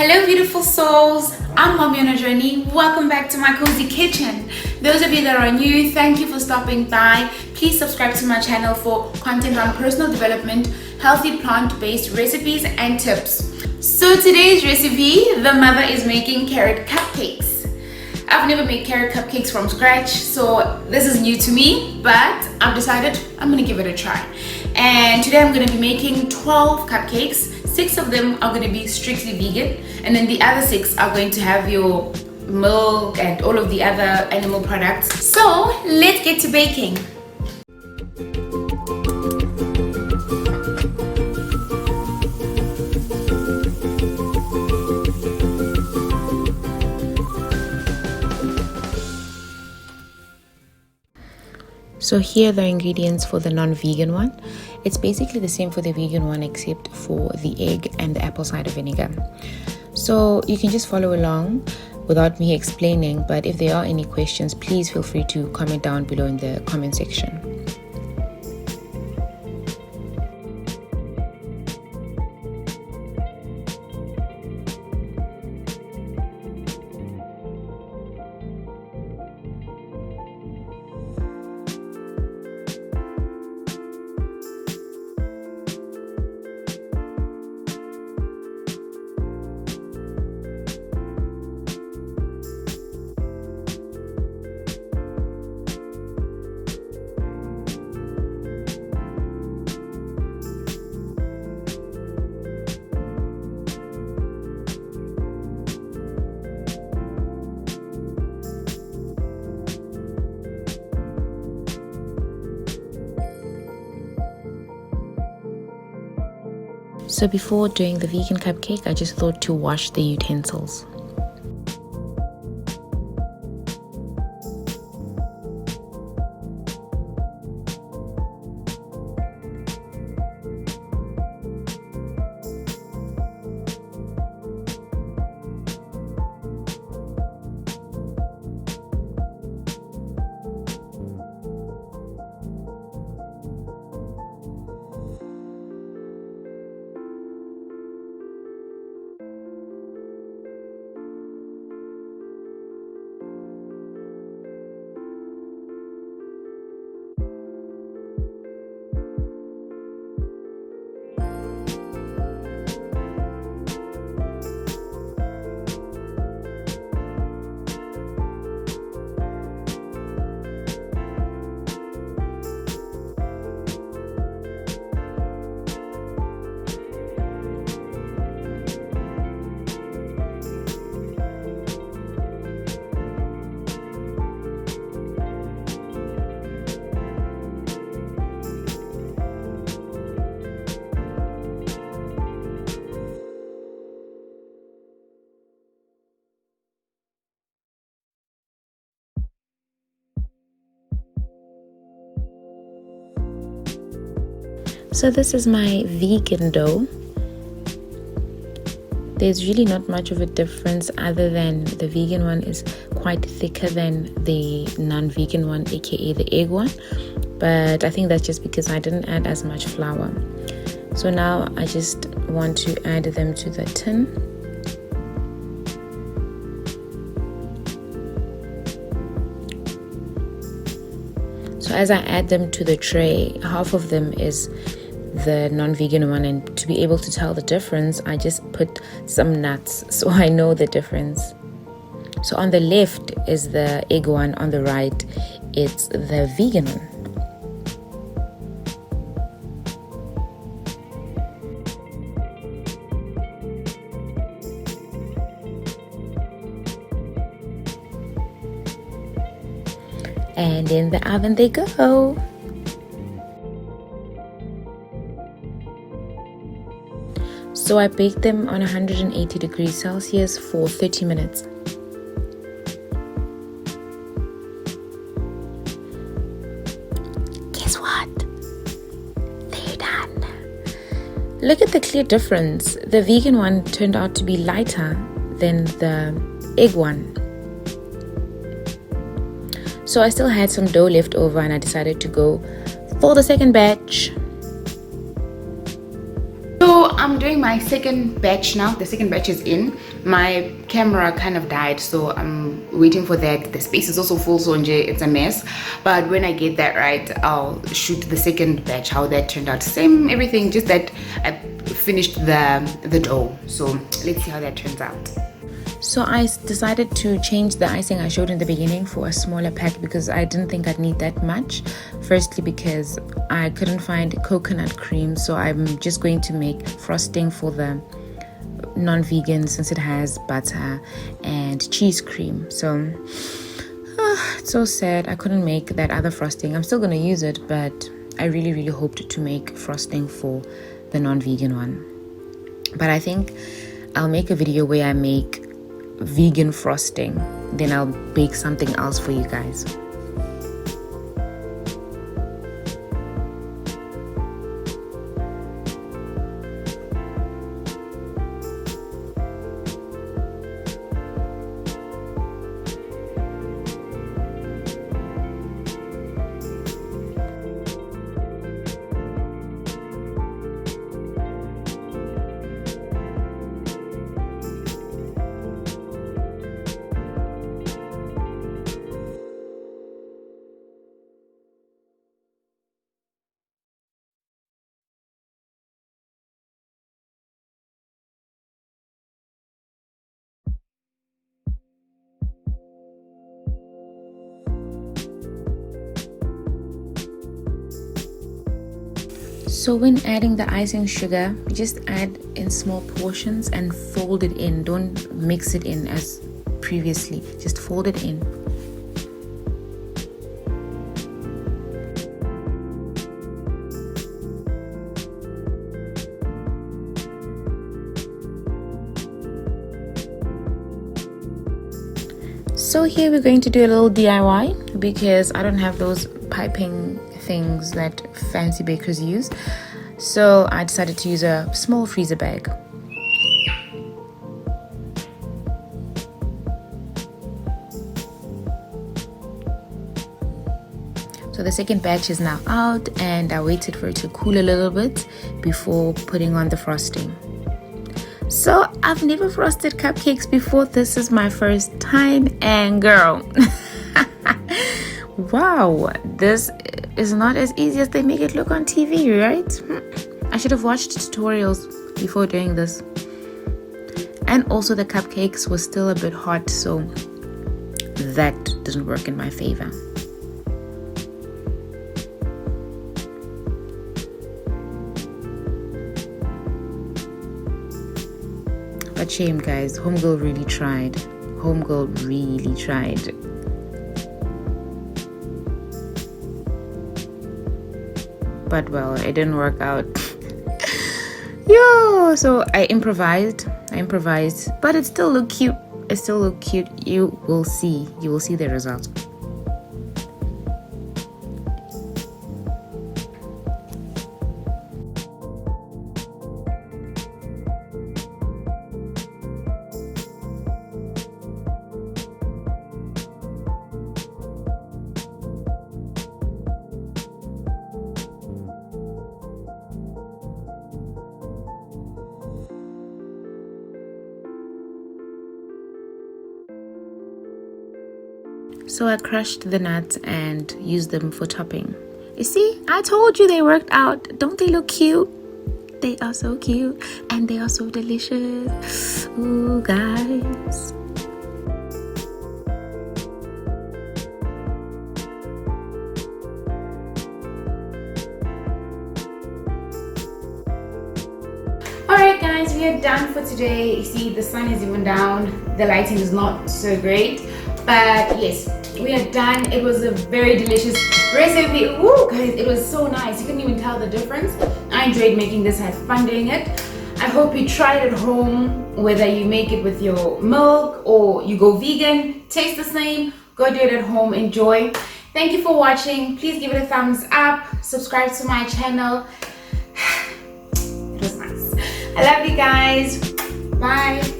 Hello beautiful souls, I'm Mommy on a Journey. Welcome back to my cozy kitchen. Those of you that are new, thank you for stopping by. Please subscribe to my channel for content on personal development, healthy plant-based recipes and tips. So today's recipe, the mother is making carrot cupcakes. I've never made carrot cupcakes from scratch, so this is new to me, but I've decided I'm gonna give it a try. And today I'm gonna be making 12 cupcakes. 6 of them are going to be strictly vegan, and then the other 6 are going to have your milk and all of the other animal products. So let's get to baking. So here are the ingredients for the non-vegan one. It's basically the same for the vegan one except for the egg and the apple cider vinegar. So you can just follow along without me explaining, but if there are any questions, please feel free to comment down below in the comment section. So before doing the vegan cupcake, I just thought to wash the utensils. So this is my vegan dough. There's really not much of a difference other than the vegan one is quite thicker than the non-vegan one, aka the egg one. But I think that's just because I didn't add as much flour. So now I just want to add them to the tin. So as I add them to the tray, half of them is the non-vegan one, and to be able to tell the difference, I just put some nuts so I know the difference. So on the left is the egg one, on the right it's the vegan one. And in the oven they go. So I baked them on 180 degrees Celsius for 30 minutes. Guess what? They're done. Look at the clear difference. The vegan one turned out to be lighter than the egg one. So I still had some dough left over and I decided to go for the second batch. So I'm doing my second batch now. The second batch is in. My camera kind of died, so I'm waiting for that. The space is also full, so it's a mess. But when I get that right, I'll shoot the second batch, how that turned out. Same everything, just that I finished the dough. So let's see how that turns out. So I decided to change the icing I showed in the beginning for a smaller pack because I didn't think I'd need that much. Firstly, because I couldn't find coconut cream, so I'm just going to make frosting for the non-vegan since it has butter and cheese cream. So it's so sad I couldn't make that other frosting. I'm still going to use it, but I really hoped to make frosting for the non-vegan one. But I think I'll make a video where I make vegan frosting, then I'll bake something else for you guys. So when adding the icing sugar, just add in small portions and fold it in. Don't mix it in as previously, just fold it in. So here we're going to do a little DIY because I don't have those piping things that fancy bakers use. So I decided to use a small freezer bag. So the second batch is now out and I waited for it to cool a little bit before putting on the frosting. So I've never frosted cupcakes before. This is my first time and girl, wow, this is not as easy as they make it look on TV, right? I should have watched tutorials before doing this. And also the cupcakes were still a bit hot, so that didn't work in my favor. But shame, guys, homegirl really tried. Homegirl really tried. But well, it didn't work out. Yo, so I improvised, but it still looked cute. You will see the result. So I crushed the nuts and used them for topping. You see, I told you they worked out. Don't they look cute? They are so cute and they are so delicious. Ooh, guys. Alright guys, we are done for today. You see, the sun is even down. The lighting is not so great. But yes, we are done. It was a very delicious recipe. Ooh, guys, it was so nice. You couldn't even tell the difference. I enjoyed making this. I had fun doing it. I hope you try it at home, whether you make it with your milk or you go vegan. Tastes the same. Go do it at home. Enjoy. Thank you for watching. Please give it a thumbs up. Subscribe to my channel. It was nice. I love you guys. Bye.